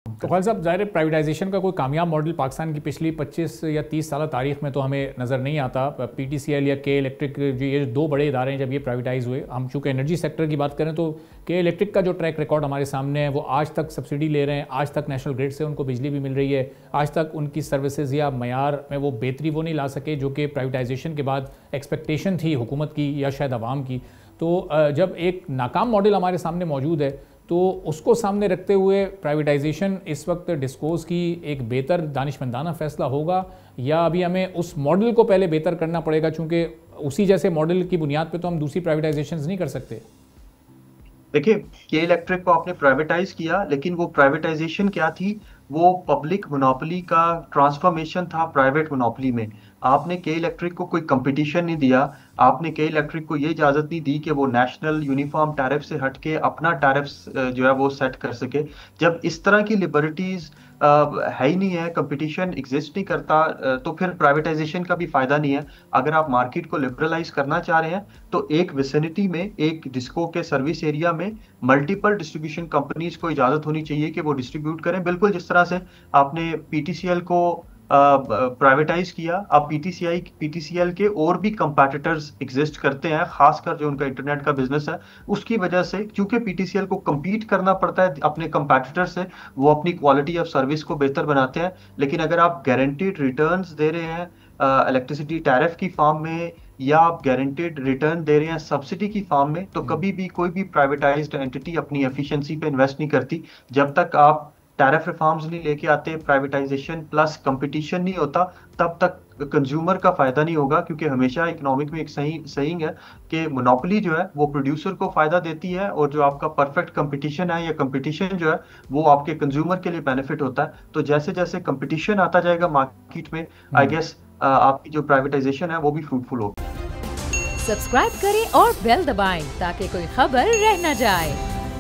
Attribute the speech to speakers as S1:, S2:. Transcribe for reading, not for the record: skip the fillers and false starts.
S1: तो खालिद साहब, ज़ाहिर प्राइवेटाइजेशन का कोई कामयाब मॉडल पाकिस्तान की पिछली 25 या 30 साल तारीख में तो हमें नज़र नहीं आता। पीटीसीएल या के इलेक्ट्रिक, जो ये दो बड़े इदारे हैं, जब ये प्राइवेटाइज़ हुए, हम चूँकि एनर्जी सेक्टर की बात करें तो के इलेक्ट्रिक का जो ट्रैक रिकॉर्ड हमारे सामने है, वो आज तक सब्सिडी ले रहे हैं, आज तक नेशनल ग्रिड से उनको बिजली भी मिल रही है, आज तक उनकी सर्विसेज या मयार में वो बेहतरी वो नहीं ला सके जो कि प्राइवेटाइजेशन के बाद एक्सपेक्टेशन थी हुकूमत की या शायद आवाम की। तो जब एक नाकाम मॉडल हमारे सामने मौजूद है तो उसको सामने रखते हुए प्राइवेटाइजेशन इस वक्त डिस्कोर्स की एक बेहतर दानिशमंदाना फैसला होगा, या अभी हमें उस मॉडल को पहले बेहतर करना पड़ेगा, चूंकि उसी जैसे मॉडल की बुनियाद पे तो हम दूसरी प्राइवेटाइजेशन नहीं कर सकते।
S2: देखिए, के इलेक्ट्रिक को आपने प्राइवेटाइज किया, लेकिन वो प्राइवेटाइजेशन क्या थी? वो पब्लिक मोनोपोली का ट्रांसफॉर्मेशन था प्राइवेट मोनोपोली में। आपने के इलेक्ट्रिक को कोई कंपटीशन नहीं दिया। आपने के इलेक्ट्रिक को ये इजाजत नहीं दी कि वो नेशनल यूनिफॉर्म टैरिफ से हटके अपना टैरिफ्स जो है वो सेट कर सके। जब इस तरह की लिबर्टीज है ही नहीं है, कंपटीशन एग्जिस्ट नहीं करता, तो फिर प्राइवेटाइजेशन का भी फायदा नहीं है। अगर आप मार्केट को लिबरलाइज करना चाह रहे हैं तो एक विसिनिटी में, एक डिस्को के सर्विस एरिया में मल्टीपल डिस्ट्रीब्यूशन कंपनीज को इजाजत होनी चाहिए कि वो डिस्ट्रीब्यूट करें। बिल्कुल जिस तरह से आपने पीटीसीएल को प्राइवेटाइज किया, अब पीटीसीएल के और भी कंपैटिटर्स एग्जिस्ट करते हैं, खासकर जो उनका इंटरनेट का बिजनेस है उसकी वजह से। क्योंकि पीटीसीएल को compete करना पड़ता है अपने कंपैटिटर से, वो अपनी क्वालिटी ऑफ सर्विस को बेहतर बनाते हैं। लेकिन अगर आप गारंटीड रिटर्न्स दे रहे हैं इलेक्ट्रिसिटी टैरिफ की फॉर्म में, या आप गारंटेड रिटर्न दे रहे हैं सब्सिडी की फॉर्म में, तो कभी भी कोई भी प्राइवेटाइज्ड एंटिटी अपनी एफिशिएंसी पे इन्वेस्ट नहीं करती। जब तक आप टैरिफ रिफॉर्म्स नहीं लेके आते, प्राइवेटाइजेशन प्लस कंपटीशन नहीं होता, तब तक कंज्यूमर का फायदा नहीं होगा। क्योंकि हमेशा इकोनॉमिक में एक सही सहींग है कि मोनोपोली जो है वो प्रोड्यूसर को फायदा देती है, और जो आपका परफेक्ट कंपटीशन है या कंपटीशन जो है वो आपके कंज्यूमर के लिए बेनिफिट होता है। तो जैसे जैसे कंपटीशन आता जाएगा मार्केट में, आई गेस आपकी जो प्राइवेटाइजेशन है वो भी फ्रूटफुल होगी।
S3: सब्सक्राइब करें और बेल दबाएं ताकि कोई खबर रह न जाए।